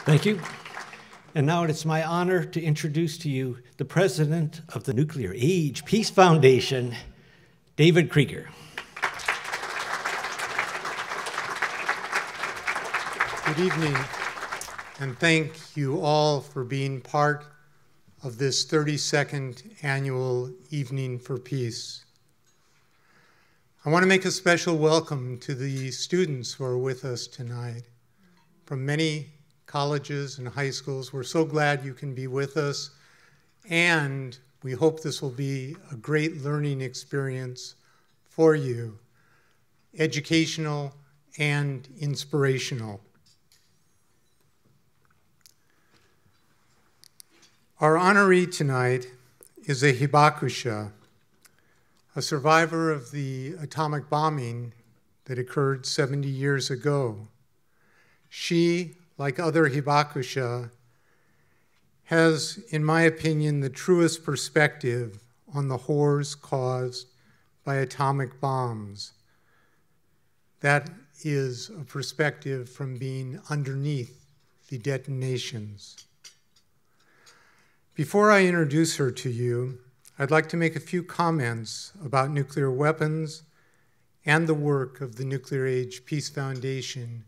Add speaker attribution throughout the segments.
Speaker 1: Thank you. And now it's my honor to introduce to you the president of the Nuclear Age Peace Foundation, David Krieger.
Speaker 2: Good evening, and thank you all for being part of this 32nd annual Evening for Peace. I want to make a special welcome to the students who are with us tonight from many colleges and high schools. We're so glad you can be with us, and we hope this will be a great learning experience for you, educational and inspirational. Our honoree tonight is a hibakusha, a survivor of the atomic bombing that occurred 70 years ago. She, like other hibakusha, has, in my opinion, the truest perspective on the horrors caused by atomic bombs. That is a perspective from being underneath the detonations. Before I introduce her to you, I'd like to make a few comments about nuclear weapons and the work of the Nuclear Age Peace Foundation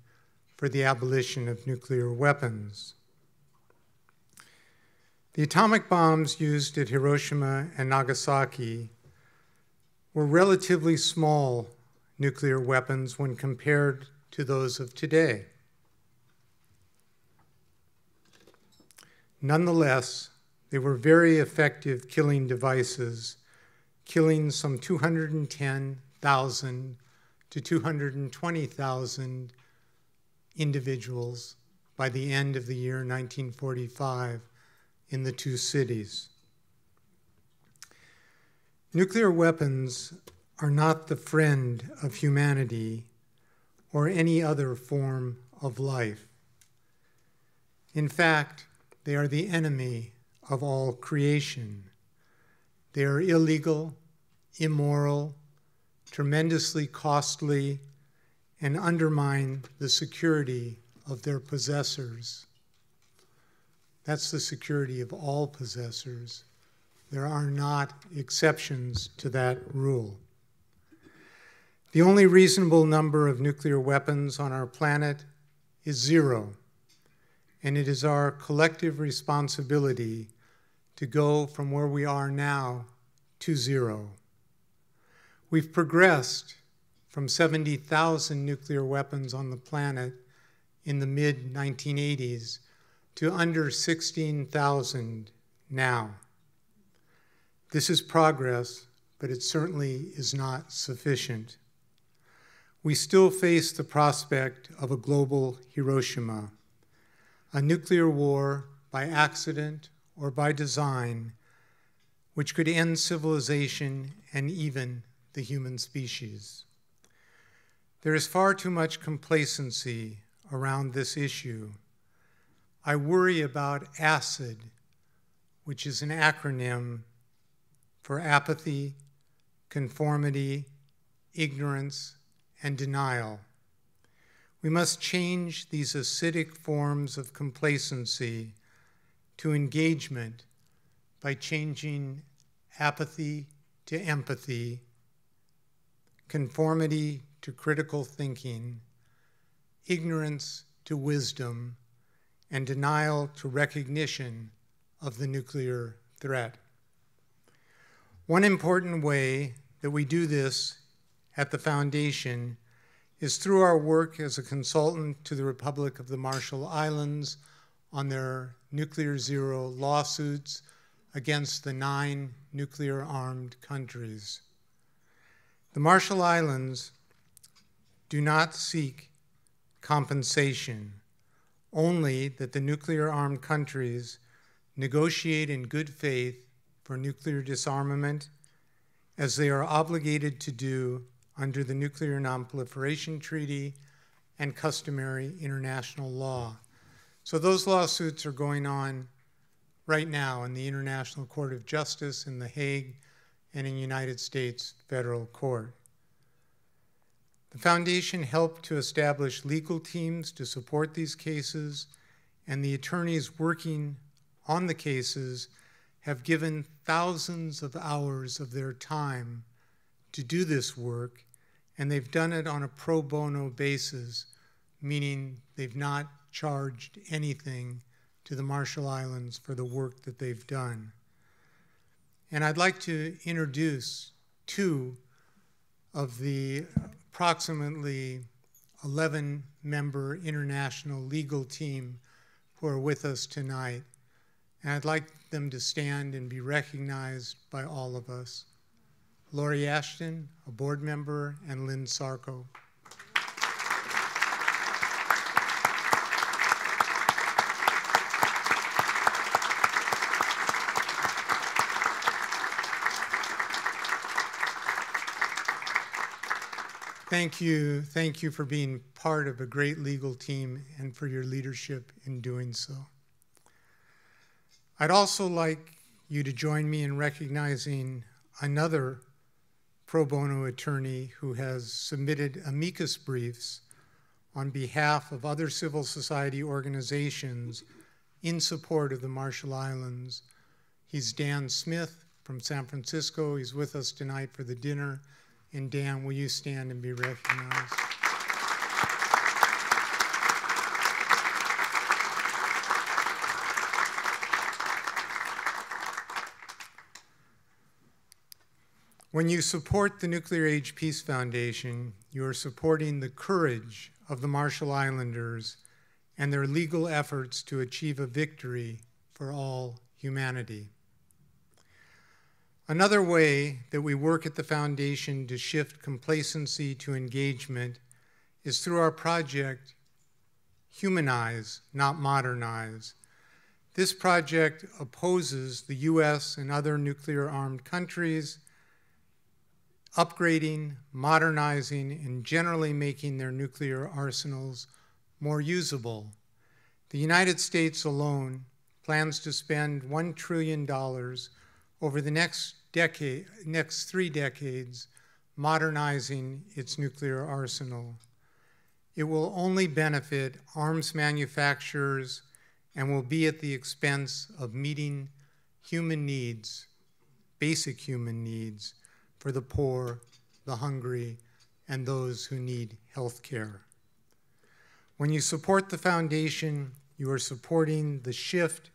Speaker 2: for the abolition of nuclear weapons. The atomic bombs used at Hiroshima and Nagasaki were relatively small nuclear weapons when compared to those of today. Nonetheless, they were very effective killing devices, killing some 210,000 to 220,000 individuals by the end of the year 1945 in the two cities. Nuclear weapons are not the friend of humanity or any other form of life. In fact, they are the enemy of all creation. They are illegal, immoral, tremendously costly, and undermine the security of their possessors. That's the security of all possessors. There are not exceptions to that rule. The only reasonable number of nuclear weapons on our planet is 0, and it is our collective responsibility to go from where we are now to 0. We've progressed from 70,000 nuclear weapons on the planet in the mid-1980s to under 16,000 now. This is progress, but it certainly is not sufficient. We still face the prospect of a global Hiroshima, a nuclear war by accident or by design, which could end civilization and even the human species. There is far too much complacency around this issue. I worry about ACID, which is an acronym for apathy, conformity, ignorance, and denial. We must change these acidic forms of complacency to engagement by changing apathy to empathy, conformity to critical thinking, ignorance to wisdom, and denial to recognition of the nuclear threat. One important way that we do this at the Foundation is through our work as a consultant to the Republic of the Marshall Islands on their nuclear zero lawsuits against the 9 nuclear-armed countries. The Marshall Islands do not seek compensation, only that the nuclear-armed countries negotiate in good faith for nuclear disarmament, as they are obligated to do under the Nuclear Non-Proliferation Treaty and customary international law. So those lawsuits are going on right now in the International Court of Justice in The Hague and in United States Federal Court. The Foundation helped to establish legal teams to support these cases and the attorneys working on the cases have given thousands of hours of their time to do this work, and they've done it on a pro bono basis, meaning they've not charged anything to the Marshall Islands for the work that they've done. And I'd like to introduce two of the approximately 11-member international legal team who are with us tonight. And I'd like them to stand and be recognized by all of us. Lori Ashton, a board member, and Lynn Sarko. Thank you for being part of a great legal team and for your leadership in doing so. I'd also like you to join me in recognizing another pro bono attorney who has submitted amicus briefs on behalf of other civil society organizations in support of the Marshall Islands. He's Dan Smith from San Francisco. He's with us tonight for the dinner. And Dan, will you stand and be recognized? When you support the Nuclear Age Peace Foundation, you are supporting the courage of the Marshall Islanders and their legal efforts to achieve a victory for all humanity. Another way that we work at the foundation to shift complacency to engagement is through our project, Humanize, Not Modernize. This project opposes the US and other nuclear-armed countries upgrading, modernizing, and generally making their nuclear arsenals more usable. The United States alone plans to spend $1 trillion over the next 3 decades modernizing its nuclear arsenal. It will only benefit arms manufacturers and will be at the expense of meeting human needs, basic human needs, for the poor, the hungry, and those who need health care. When you support the foundation, you are supporting the shift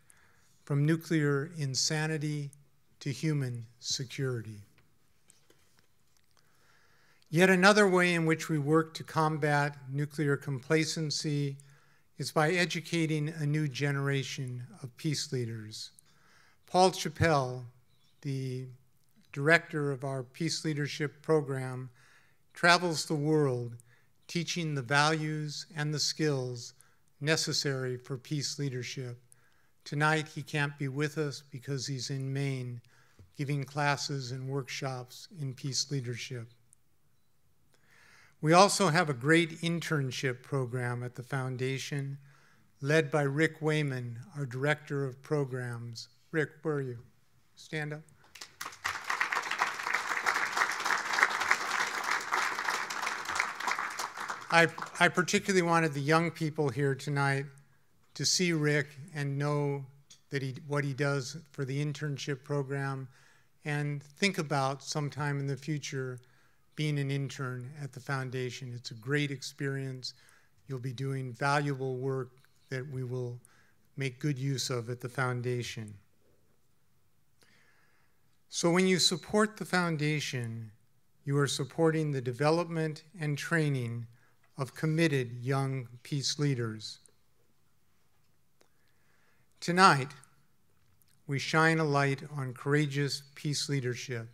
Speaker 2: from nuclear insanity to human security. Yet another way in which we work to combat nuclear complacency is by educating a new generation of peace leaders. Paul Chappell, the director of our Peace Leadership Program, travels the world teaching the values and the skills necessary for peace leadership. Tonight he can't be with us because he's in Maine giving classes and workshops in peace leadership. We also have a great internship program at the foundation led by Rick Wayman, our director of programs. Rick, where are you? Stand up. I particularly wanted the young people here tonight to see Rick and know that what he does for the internship program and think about sometime in the future being an intern at the foundation. It's a great experience. You'll be doing valuable work that we will make good use of at the foundation. So when you support the foundation, you are supporting the development and training of committed young peace leaders. Tonight, we shine a light on courageous peace leadership.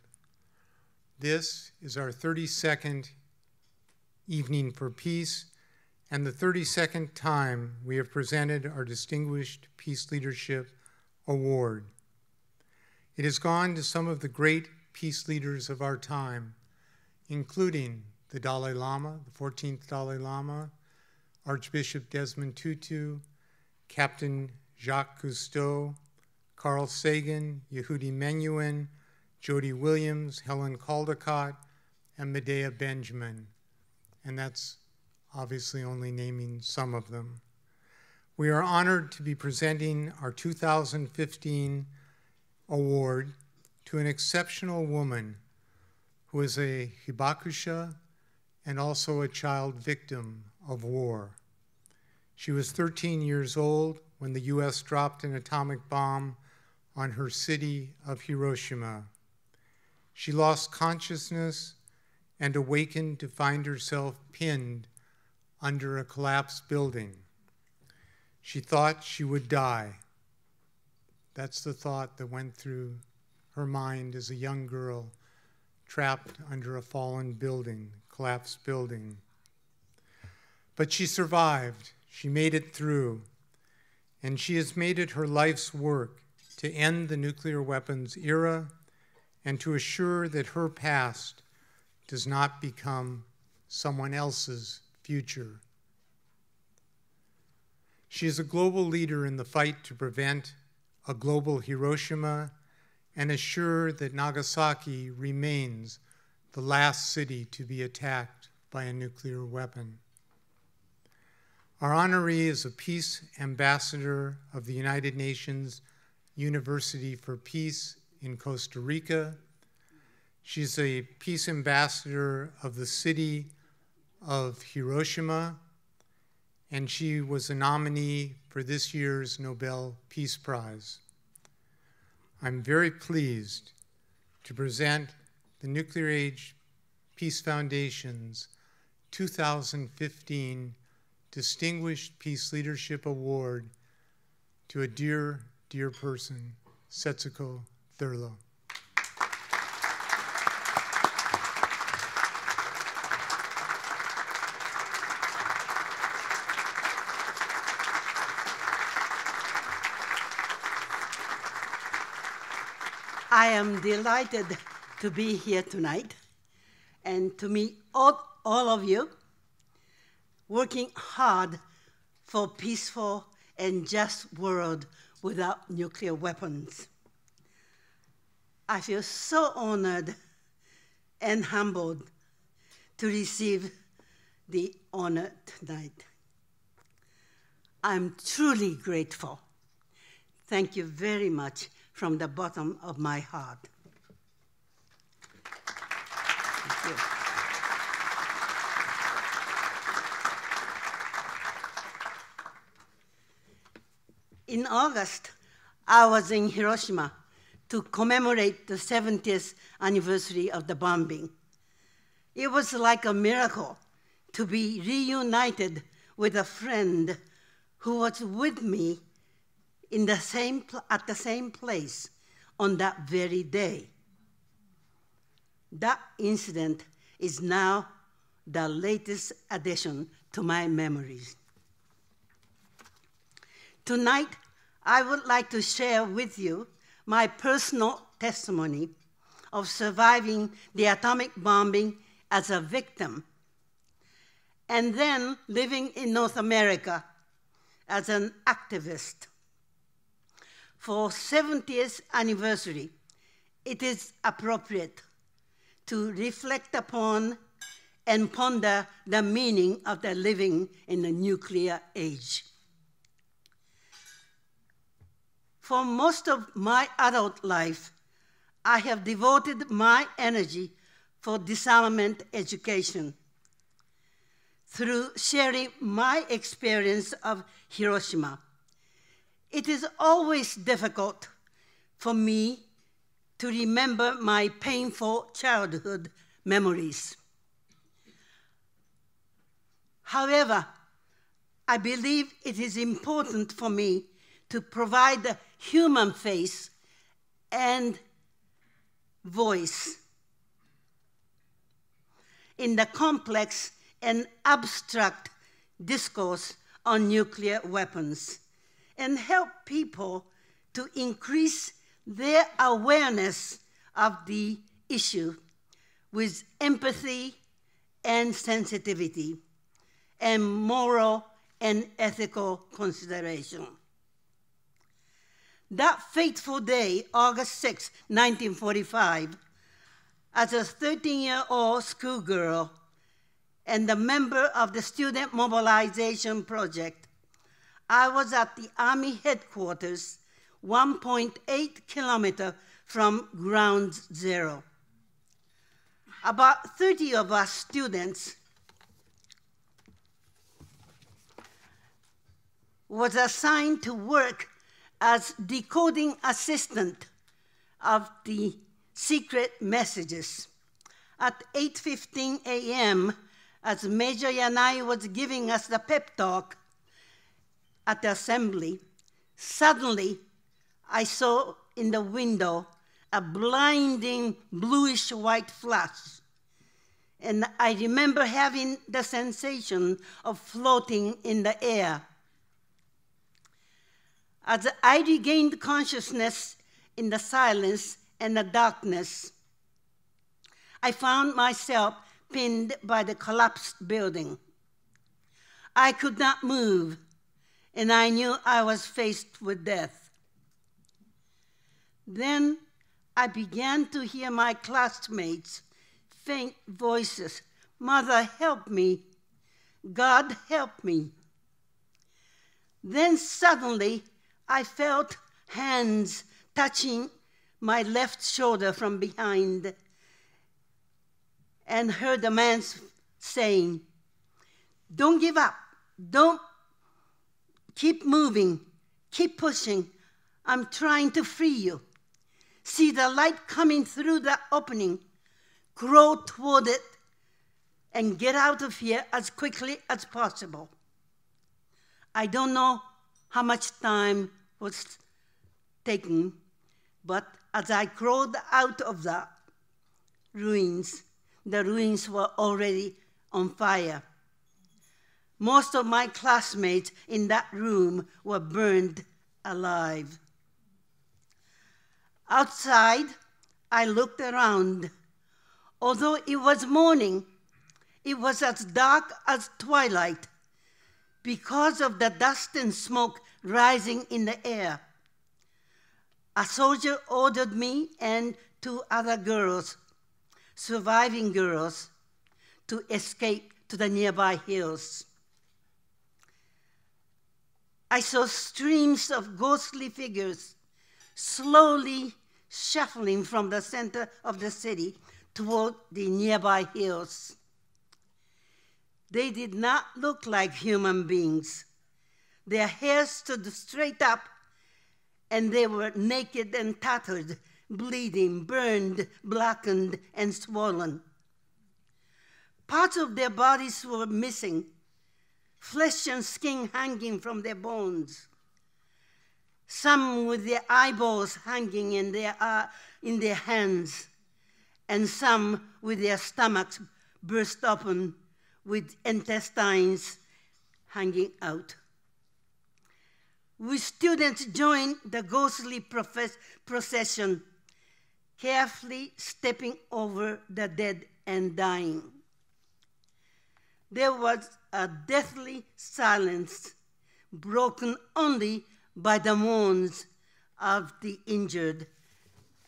Speaker 2: This is our 32nd Evening for Peace and the 32nd time we have presented our Distinguished Peace Leadership Award. It has gone to some of the great peace leaders of our time, including the Dalai Lama, the 14th Dalai Lama, Archbishop Desmond Tutu, Captain Jacques Cousteau, Carl Sagan, Yehudi Menuhin, Jody Williams, Helen Caldicott, and Medea Benjamin. And that's obviously only naming some of them. We are honored to be presenting our 2015 award to an exceptional woman who is a hibakusha and also a child victim of war. She was 13 years old when the U.S. dropped an atomic bomb on her city of Hiroshima. She lost consciousness and awakened to find herself pinned under a collapsed building. She thought she would die. That's the thought that went through her mind as a young girl trapped under a fallen building, collapsed building. But she survived. She made it through. And she has made it her life's work to end the nuclear weapons era and to assure that her past does not become someone else's future. She is a global leader in the fight to prevent a global Hiroshima and assure that Nagasaki remains the last city to be attacked by a nuclear weapon. Our honoree is a Peace Ambassador of the United Nations University for Peace in Costa Rica. She's a Peace Ambassador of the city of Hiroshima, and she was a nominee for this year's Nobel Peace Prize. I'm very pleased to present the Nuclear Age Peace Foundation's 2015 Distinguished Peace Leadership Award to a dear, dear person, Setsuko Thurlow.
Speaker 3: I am delighted to be here tonight and to meet all of you working hard for a peaceful and just world without nuclear weapons. I feel so honored and humbled to receive the honor tonight. I'm truly grateful. Thank you very much from the bottom of my heart. Thank you. In August, I was in Hiroshima to commemorate the 70th anniversary of the bombing. It was like a miracle to be reunited with a friend who was with me at the same place on that very day. That incident is now the latest addition to my memories. Tonight, I would like to share with you my personal testimony of surviving the atomic bombing as a victim, and then living in North America as an activist. For 70th anniversary, it is appropriate to reflect upon and ponder the meaning of the living in the nuclear age. For most of my adult life, I have devoted my energy for disarmament education. Through sharing my experience of Hiroshima, it is always difficult for me to remember my painful childhood memories. However, I believe it is important for me to provide the human face and voice in the complex and abstract discourse on nuclear weapons, and help people to increase their awareness of the issue with empathy and sensitivity and moral and ethical consideration. That fateful day, August 6, 1945, as a 13-year-old schoolgirl and a member of the Student Mobilization Project, I was at the Army headquarters, 1.8 kilometers from ground zero. About 30 of us students was assigned to work as decoding assistant of the secret messages. At 8:15 a.m., as Major Yanai was giving us the pep talk at the assembly, suddenly I saw in the window a blinding bluish-white flash. And I remember having the sensation of floating in the air. As I regained consciousness in the silence and the darkness, I found myself pinned by the collapsed building. I could not move, and I knew I was faced with death. Then I began to hear my classmates' faint voices, "Mother, help me. God, help me." Then suddenly I felt hands touching my left shoulder from behind and heard a man saying, "Don't give up. Don't keep moving. Keep pushing. I'm trying to free you. See the light coming through the opening. Crawl toward it and get out of here as quickly as possible." I don't know how much time was taken, but as I crawled out of the ruins were already on fire. Most of my classmates in that room were burned alive. Outside, I looked around. Although it was morning, it was as dark as twilight because of the dust and smoke rising in the air. A soldier ordered me and 2 other girls, surviving girls, to escape to the nearby hills. I saw streams of ghostly figures slowly shuffling from the center of the city toward the nearby hills. They did not look like human beings. Their hair stood straight up, and they were naked and tattered, bleeding, burned, blackened, and swollen. Parts of their bodies were missing, flesh and skin hanging from their bones. Some with their eyeballs hanging in their hands, and some with their stomachs burst open with intestines hanging out. We students joined the ghostly procession, carefully stepping over the dead and dying. There was a deathly silence, broken only by the moans of the injured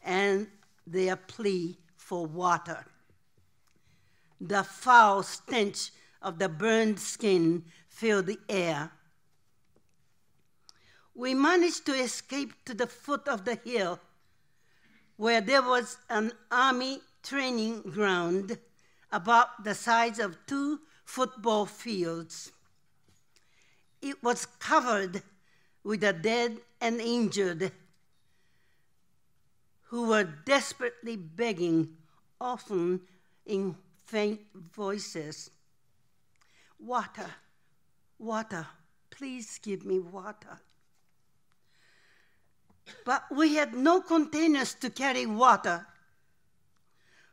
Speaker 3: and their plea for water. The foul stench of the burned skin filled the air. We managed to escape to the foot of the hill, where there was an army training ground about the size of 2 football fields. It was covered with the dead and injured who were desperately begging, often in faint voices, "Water, water, please give me water." But we had no containers to carry water.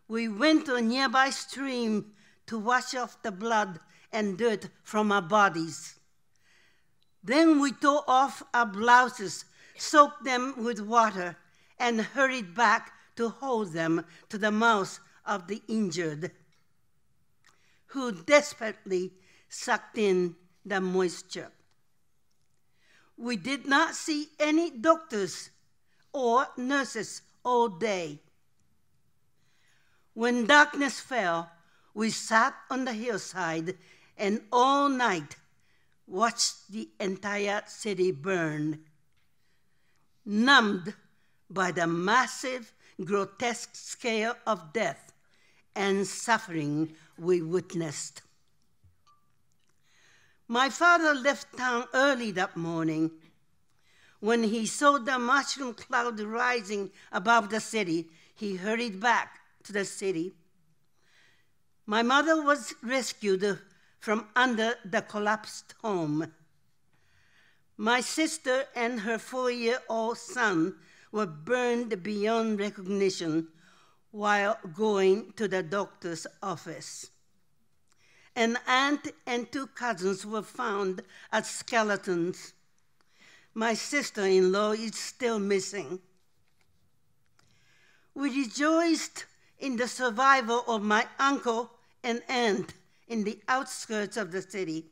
Speaker 3: We went to a nearby stream to wash off the blood and dirt from our bodies. Then we tore off our blouses, soaked them with water, and hurried back to hold them to the mouths of the injured, who desperately sucked in the moisture. We did not see any doctors or nurses all day. When darkness fell, we sat on the hillside, and all night watched the entire city burn, numbed by the massive, grotesque scale of death and suffering we witnessed. My father left town early that morning. When he saw the mushroom cloud rising above the city, he hurried back to the city. My mother was rescued from under the collapsed home. My sister and her 4-year-old son were burned beyond recognition while going to the doctor's office. An aunt and 2 cousins were found as skeletons. My sister-in-law is still missing. We rejoiced in the survival of my uncle and aunt in the outskirts of the city.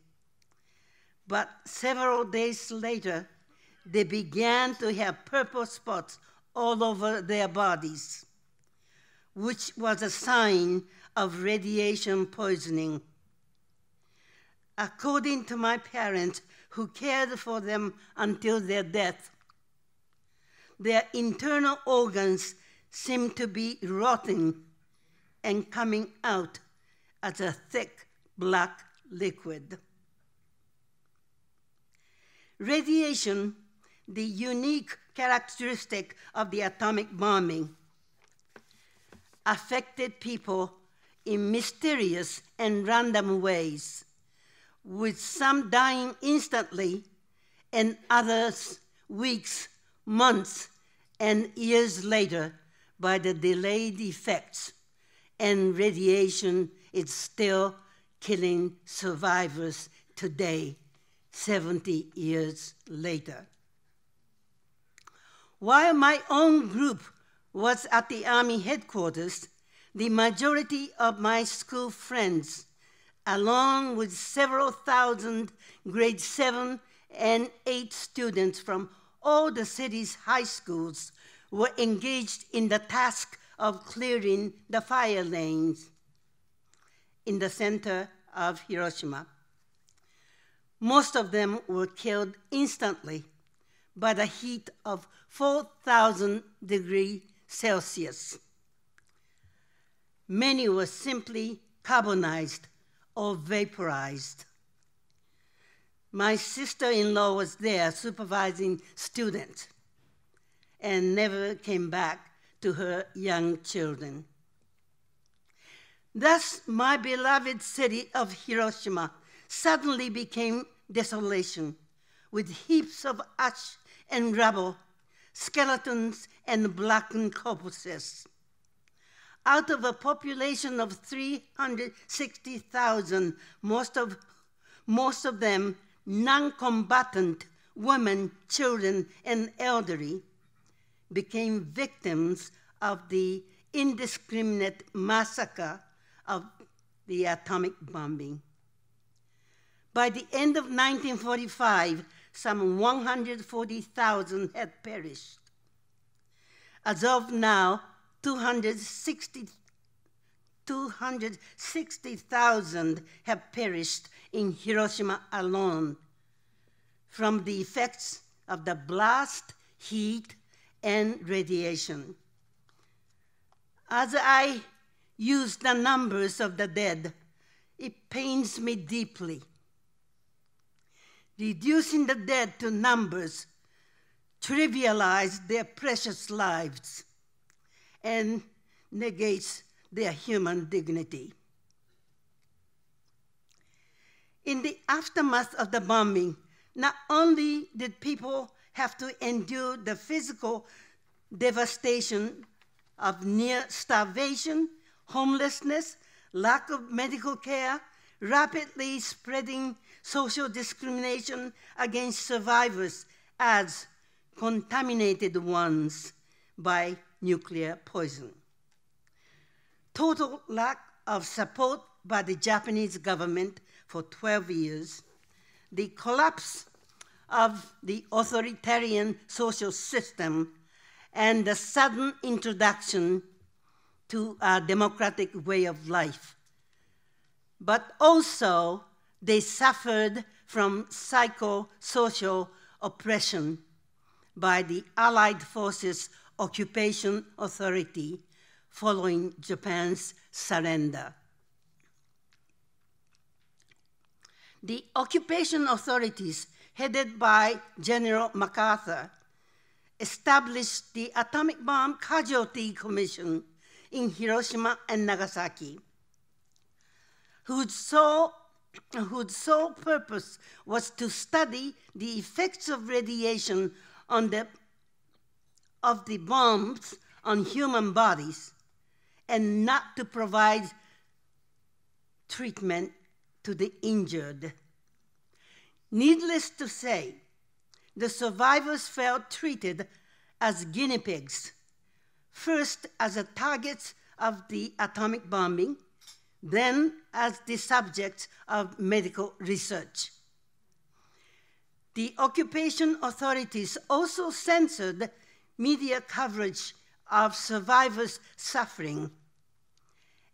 Speaker 3: But several days later, they began to have purple spots all over their bodies, which was a sign of radiation poisoning. According to my parents, who cared for them until their death, their internal organs seemed to be rotting and coming out as a thick black liquid. Radiation, the unique characteristic of the atomic bombing, affected people in mysterious and random ways, with some dying instantly and others weeks, months, and years later by the delayed effects, and radiation is still killing survivors today, 70 years later. While my own group was at the Army headquarters, the majority of my school friends, along with several thousand grade 7 and 8 students from all the city's high schools, were engaged in the task of clearing the fire lanes in the center of Hiroshima. Most of them were killed instantly by the heat of 4,000 degrees Celsius. Many were simply carbonized or vaporized. My sister-in-law was there supervising students and never came back to her young children. Thus, my beloved city of Hiroshima suddenly became desolation, with heaps of ash and rubble, skeletons and blackened corpses. Out of a population of 360,000, most of them non-combatant women, children, and elderly, became victims of the indiscriminate massacre of the atomic bombing. By the end of 1945, some 140,000 had perished. As of now, 260,000 have perished in Hiroshima alone from the effects of the blast, heat, and radiation. As I use the numbers of the dead, it pains me deeply. Reducing the dead to numbers trivializes their precious lives and negates their human dignity. In the aftermath of the bombing, not only did people have to endure the physical devastation of near starvation, homelessness, lack of medical care, rapidly spreading social discrimination against survivors as contaminated ones by nuclear poison. Total lack of support by the Japanese government for 12 years, the collapse of the authoritarian social system, and the sudden introduction to a democratic way of life. But also, they suffered from psychosocial oppression by the Allied Forces Occupation Authority following Japan's surrender. The occupation authorities, headed by General MacArthur, established the Atomic Bomb Casualty Commission in Hiroshima and Nagasaki, whose sole purpose was to study the effects of radiation of the bombs on human bodies and not to provide treatment to the injured. Needless to say, the survivors felt treated as guinea pigs, first as the targets of the atomic bombing, then as the subjects of medical research. The occupation authorities also censored media coverage of survivors' suffering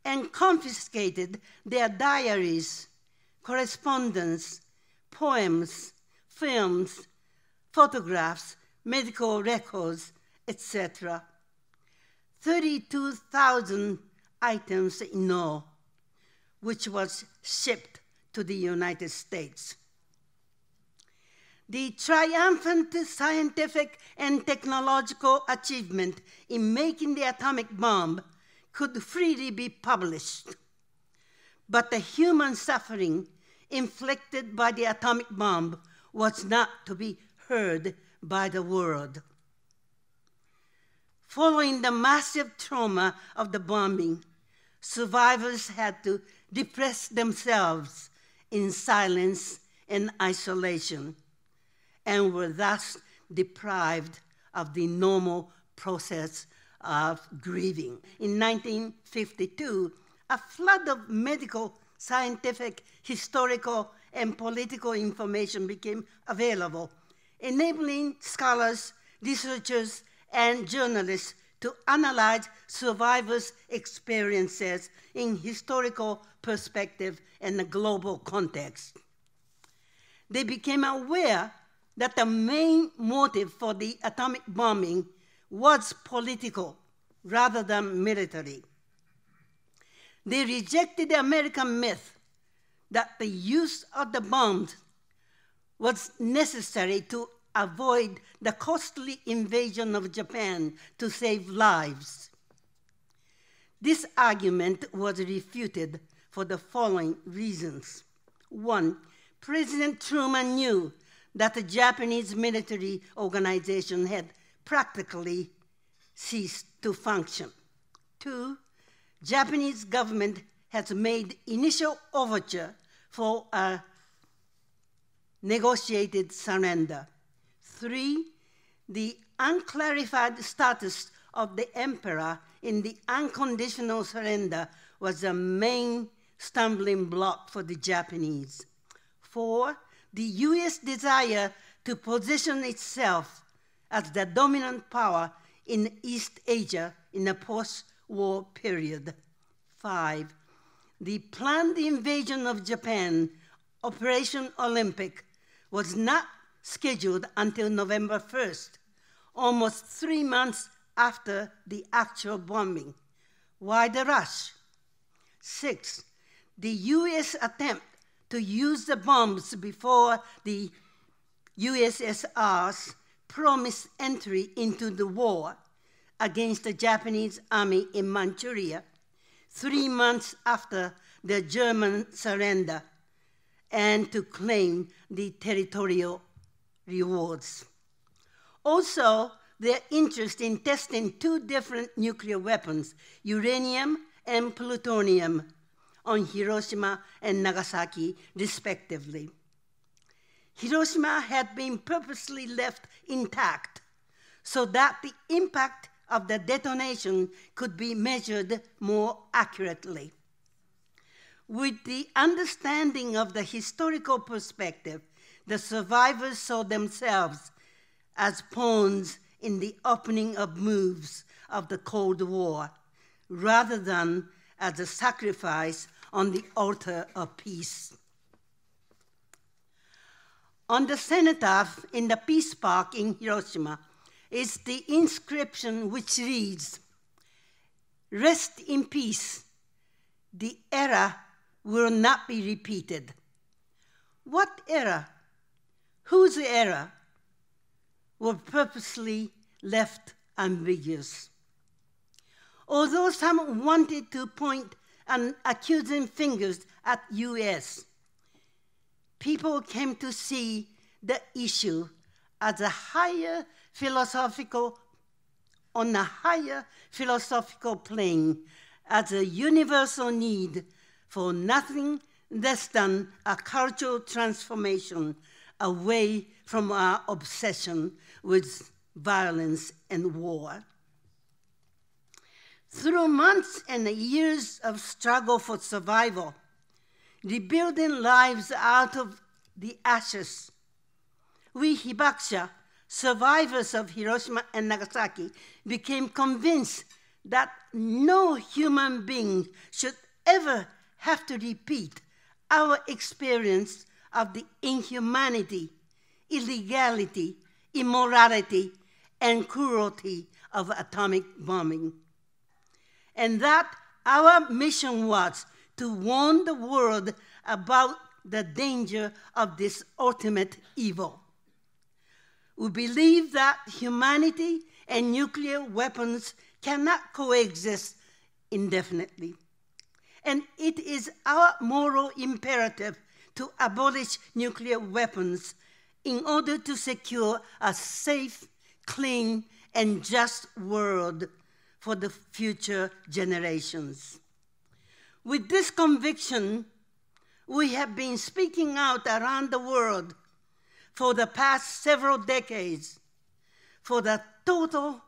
Speaker 3: and confiscated their diaries, correspondence, poems, films, photographs, medical records, etc. 32,000 items in all, which was shipped to the United States. The triumphant scientific and technological achievement in making the atomic bomb could freely be published, but the human suffering inflicted by the atomic bomb was not to be heard by the world. Following the massive trauma of the bombing, survivors had to depress themselves in silence and isolation, and were thus deprived of the normal process of grieving. In 1952, a flood of medical, scientific, historical, and political information became available, enabling scholars, researchers, and journalists to analyze survivors' experiences in historical perspective and a global context. They became aware that the main motive for the atomic bombing was political rather than military. They rejected the American myth that the use of the bombs was necessary to avoid the costly invasion of Japan to save lives. This argument was refuted for the following reasons. One, President Truman knew that the Japanese military organization had practically ceased to function. Two, Japanese government has made initial overture for a negotiated surrender. Three, the unclarified status of the emperor in the unconditional surrender was the main stumbling block for the Japanese. Four, the U.S. desire to position itself as the dominant power in East Asia in a post-war period. Five, the planned invasion of Japan, Operation Olympic, was not scheduled until November 1st, almost 3 months after the actual bombing. Why the rush? 6, the U.S. attempt to use the bombs before the USSR's promised entry into the war against the Japanese army in Manchuria 3 months after the German surrender, and to claim the territorial rewards. Also, their interest in testing 2 different nuclear weapons, uranium and plutonium, on Hiroshima and Nagasaki, respectively. Hiroshima had been purposely left intact so that the impact of the detonation could be measured more accurately. With the understanding of the historical perspective, the survivors saw themselves as pawns in the opening of moves of the Cold War, rather than as a sacrifice on the altar of peace. On the cenotaph in the Peace Park in Hiroshima is the inscription which reads, "Rest in peace, the era will not be repeated." What era? Whose era? Were purposely left ambiguous. Although some wanted to point an accusing fingers at US, people came to see the issue as on a higher philosophical plane, as a universal need for nothing less than a cultural transformation away from our obsession with violence and war. Through months and years of struggle for survival, rebuilding lives out of the ashes, we hibakusha, survivors of Hiroshima and Nagasaki, became convinced that no human being should ever have to repeat our experience of the inhumanity, illegality, immorality, and cruelty of atomic bombing. And that our mission was to warn the world about the danger of this ultimate evil. We believe that humanity and nuclear weapons cannot coexist indefinitely. And it is our moral imperative to abolish nuclear weapons in order to secure a safe, clean, and just world for the future generations. With this conviction, we have been speaking out around the world for the past several decades for the total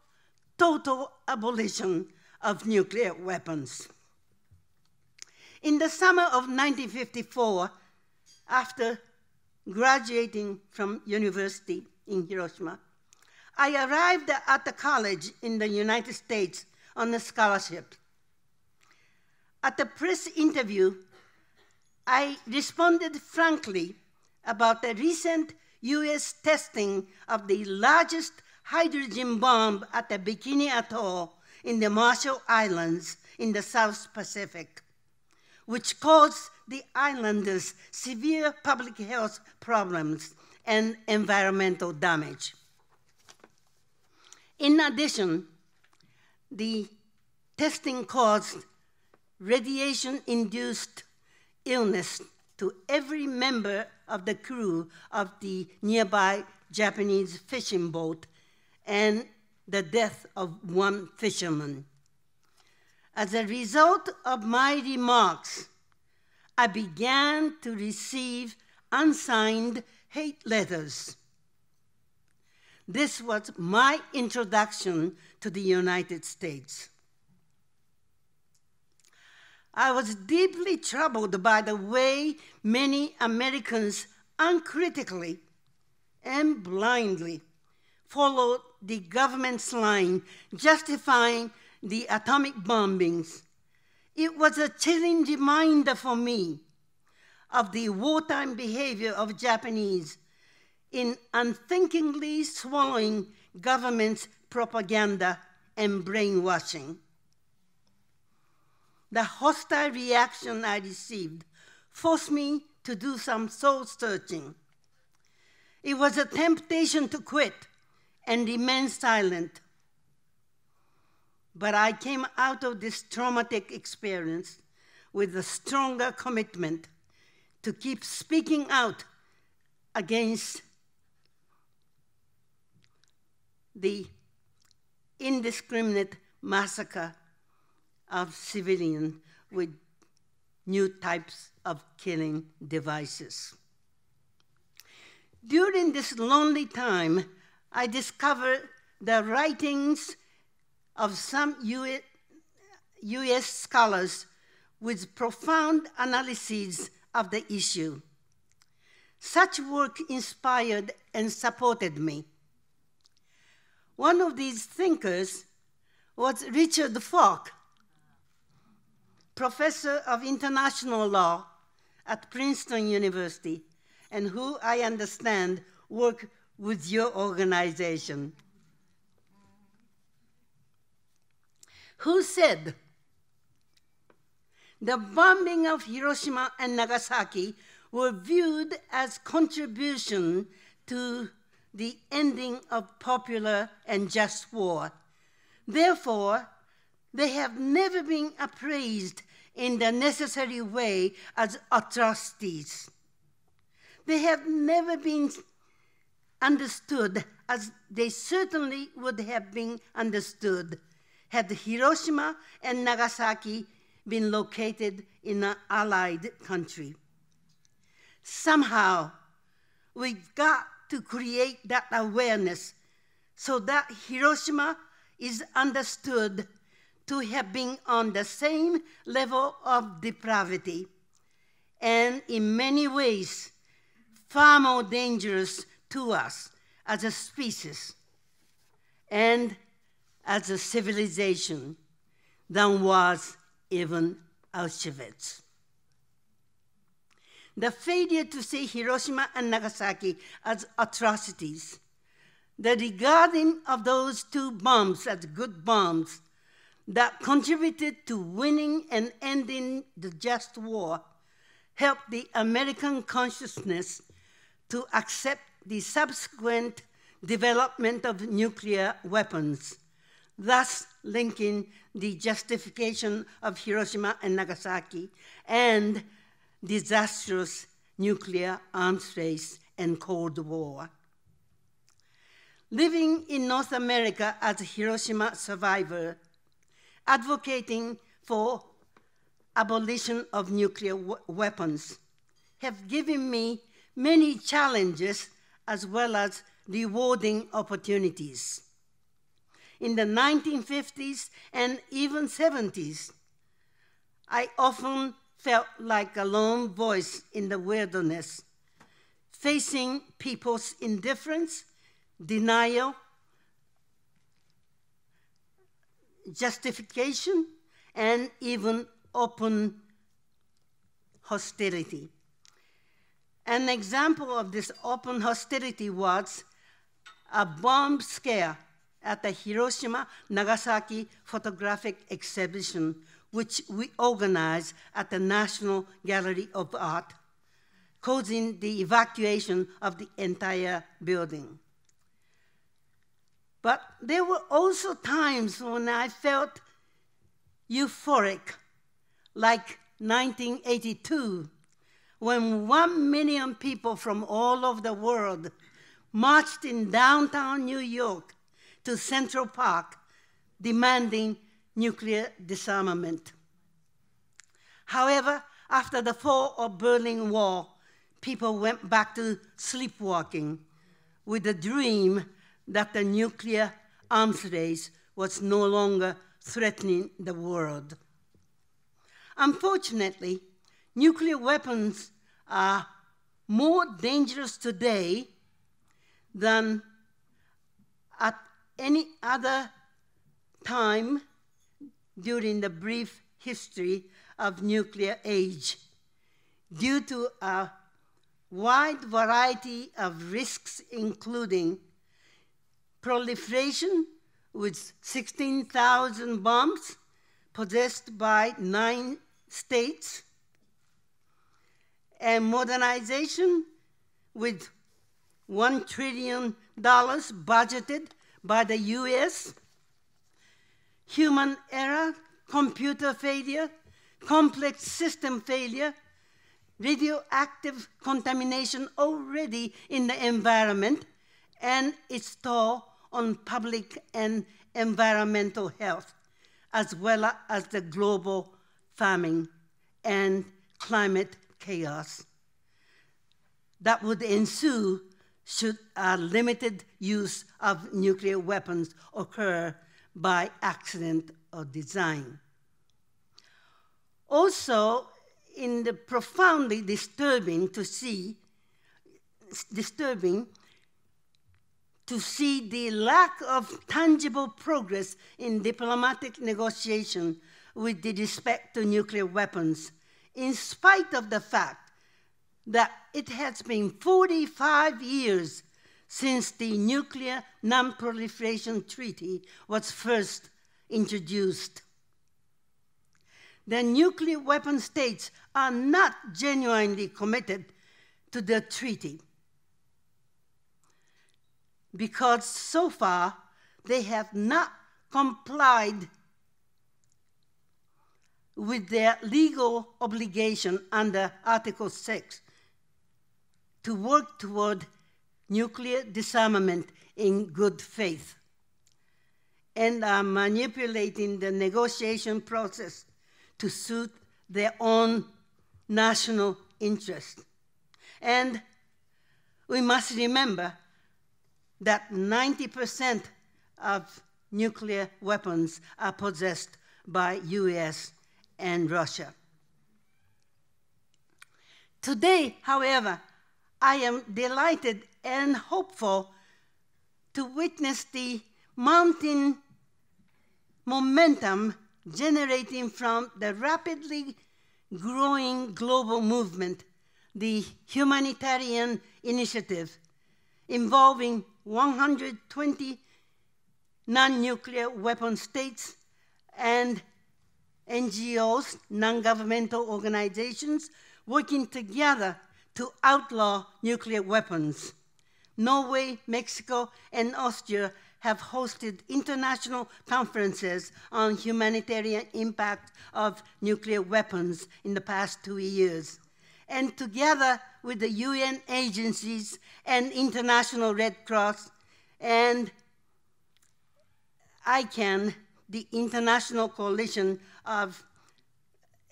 Speaker 3: abolition of nuclear weapons. In the summer of 1954, after graduating from university in Hiroshima, I arrived at the college in the United States on a scholarship. At the press interview, I responded frankly about the recent US testing of the largest hydrogen bomb at the Bikini Atoll in the Marshall Islands in the South Pacific, which caused the islanders severe public health problems and environmental damage. In addition, the testing caused radiation-induced illness to every member of the crew of the nearby Japanese fishing boat and the death of one fisherman. As a result of my remarks, I began to receive unsigned hate letters. This was my introduction to the United States. I was deeply troubled by the way many Americans uncritically and blindly followed the government's line justifying the atomic bombings. It was a chilling reminder for me of the wartime behavior of Japanese in unthinkingly swallowing government's propaganda and brainwashing. The hostile reaction I received forced me to do some soul-searching. It was a temptation to quit and remain silent. But I came out of this traumatic experience with a stronger commitment to keep speaking out against the indiscriminate massacre of civilians with new types of killing devices. During this lonely time, I discovered the writings of some US scholars with profound analyses of the issue. Such work inspired and supported me. One of these thinkers was Richard Falk, professor of international law at Princeton University and who I understand work with your organization. Who said the bombing of Hiroshima and Nagasaki were viewed as contribution to the ending of popular and just war. Therefore, they have never been appraised in the necessary way as atrocities. They have never been understood as they certainly would have been understood had Hiroshima and Nagasaki been located in an allied country. Somehow, we've got to create that awareness so that Hiroshima is understood to have been on the same level of depravity, and in many ways, far more dangerous to us as a species and as a civilization than was even Auschwitz. The failure to see Hiroshima and Nagasaki as atrocities, the regarding of those two bombs as good bombs that contributed to winning and ending the just war, helped the American consciousness to accept the subsequent development of nuclear weapons, thus linking the justification of Hiroshima and Nagasaki and disastrous nuclear arms race and Cold War. Living in North America as a Hiroshima survivor, advocating for abolition of nuclear weapons, have given me many challenges as well as rewarding opportunities. In the 1950s and even 70s, I often felt like a lone voice in the wilderness, facing people's indifference, denial, justification, and even open hostility. An example of this open hostility was a bomb scare at the Hiroshima-Nagasaki photographic exhibition, which we organized at the National Gallery of Art, causing the evacuation of the entire building. But there were also times when I felt euphoric, like 1982, when 1 million people from all over the world marched in downtown New York to Central Park demanding nuclear disarmament. However, after the fall of Berlin Wall, people went back to sleepwalking with the dream that the nuclear arms race was no longer threatening the world. Unfortunately, nuclear weapons are more dangerous today than at any other time during the brief history of nuclear age, due to a wide variety of risks, including proliferation with 16,000 bombs possessed by 9 states, and modernization with $1 trillion budgeted by the US, human error, computer failure, complex system failure, radioactive contamination already in the environment, and its toll on public and environmental health, as well as the global famine and climate chaos that would ensue should a limited use of nuclear weapons occur by accident or design. Also, in the profoundly disturbing to see the lack of tangible progress in diplomatic negotiation with respect to nuclear weapons, in spite of the fact that it has been 45 years since the Nuclear Non-Proliferation Treaty was first introduced. The nuclear weapon states are not genuinely committed to the treaty because so far they have not complied with their legal obligation under Article 6 to work toward nuclear disarmament in good faith, and are manipulating the negotiation process to suit their own national interest. And we must remember that 90% of nuclear weapons are possessed by US and Russia. Today, however, I am delighted and hopeful to witness the mounting momentum generating from the rapidly growing global movement, the humanitarian initiative involving 120 non-nuclear weapon states and NGOs, non-governmental organizations, working together to outlaw nuclear weapons. Norway, Mexico, and Austria have hosted international conferences on humanitarian impact of nuclear weapons in the past 2 years. And together with the UN agencies and International Red Cross and ICANN, the International Coalition of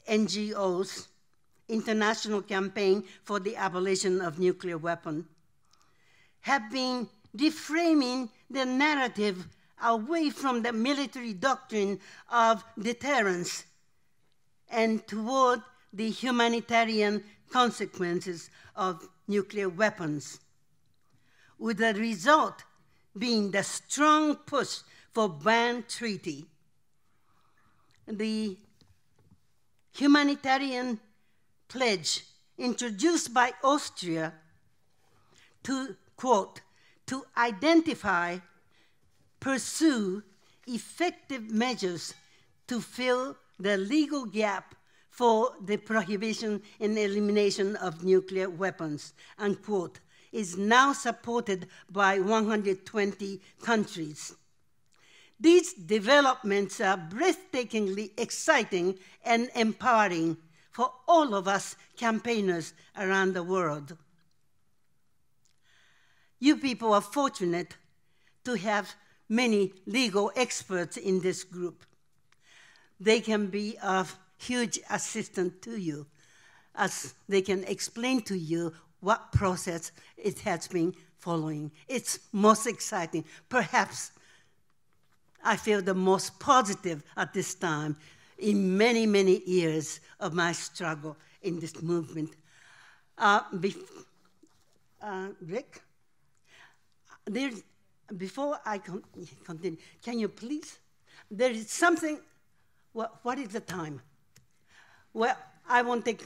Speaker 3: NGOs, International Campaign for the Abolition of Nuclear Weapons, have been reframing the narrative away from the military doctrine of deterrence and toward the humanitarian consequences of nuclear weapons, with the result being the strong push for ban treaty. The humanitarian pledge introduced by Austria to, quote, to identify, pursue effective measures to fill the legal gap for the prohibition and elimination of nuclear weapons, unquote, is now supported by 120 countries. These developments are breathtakingly exciting and empowering for all of us campaigners around the world. You people are fortunate to have many legal experts in this group. They can be of huge assistance to you, as they can explain to you what process it has been following. It's most exciting. Perhaps I feel the most positive at this time in many, many years of my struggle in this movement. Rick, before I continue, can you please? There is something, what is the time? Well, I won't take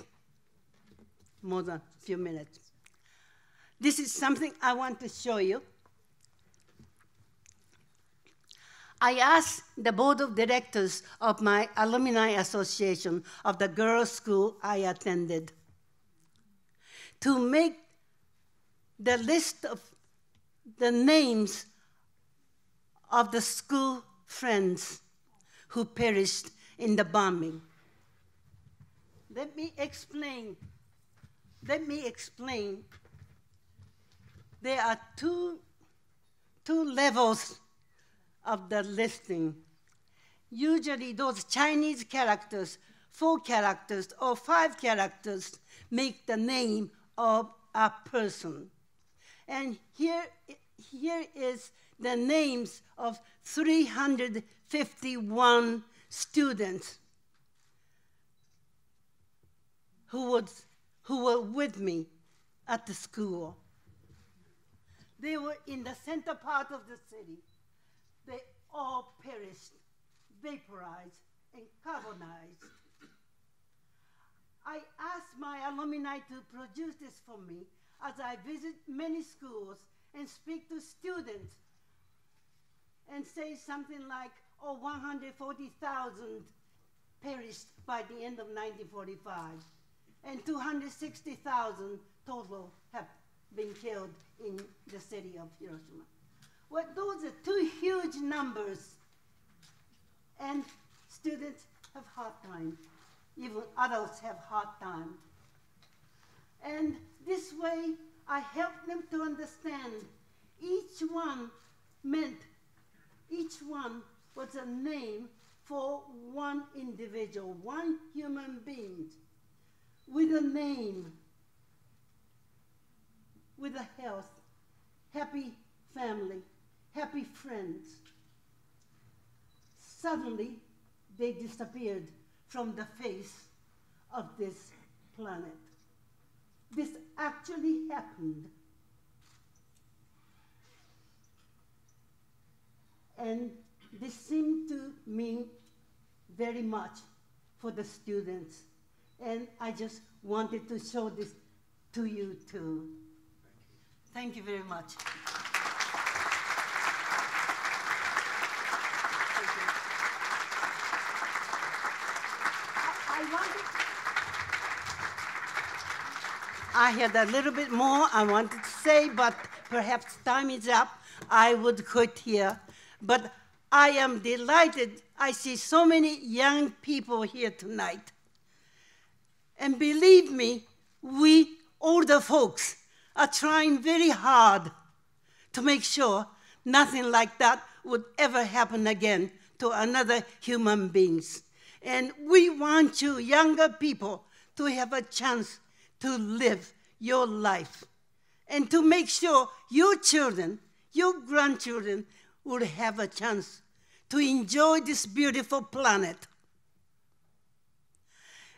Speaker 3: more than a few minutes. This is something I want to show you. I asked the board of directors of my alumni association of the girls' school I attended to make the list of the names of the school friends who perished in the bombing. Let me explain. There are two levels of the listing. Usually those Chinese characters, 4 characters or 5 characters, make the name of a person. And here is the names of 351 students who were with me at the school. They were in the center part of the city. They all perished, vaporized, and carbonized. I asked my alumni to produce this for me as I visit many schools and speak to students and say something like, oh, 140,000 perished by the end of 1945, and 260,000 total have been killed in the city of Hiroshima. Well, those are two huge numbers, and students have hard time. Even adults have hard time. And this way, I help them to understand each one was a name for one individual, one human being, with a name, with a health, happy family, happy friends. Suddenly, they disappeared from the face of this planet. This actually happened. And this seemed to mean very much for the students. And I just wanted to show this to you too. Thank you very much. I had a little bit more I wanted to say, but perhaps time is up. I would quit here. But I am delighted. I see so many young people here tonight. And believe me, we older folks are trying very hard to make sure nothing like that would ever happen again to another human beings. And we want you younger people to have a chance to live your life and to make sure your children, your grandchildren will have a chance to enjoy this beautiful planet.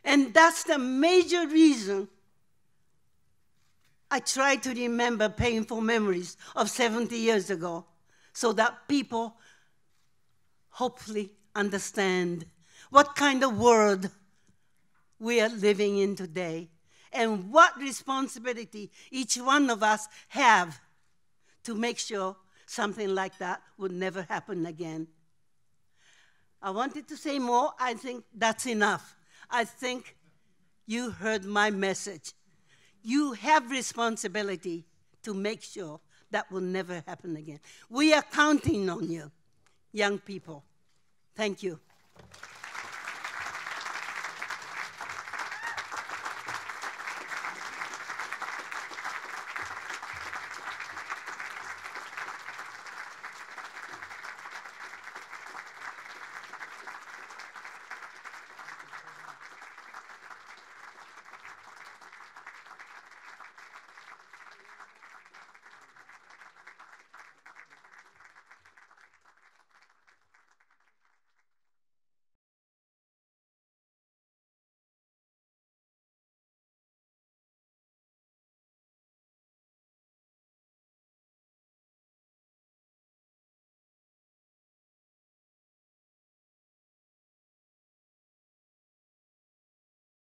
Speaker 3: And that's the major reason I try to remember painful memories of 70 years ago so that people hopefully understand what kind of world we are living in today and what responsibility each one of us have to make sure something like that would never happen again. I wanted to say more. I think that's enough. I think you heard my message. You have responsibility to make sure that will never happen again. We are counting on you, young people. Thank you.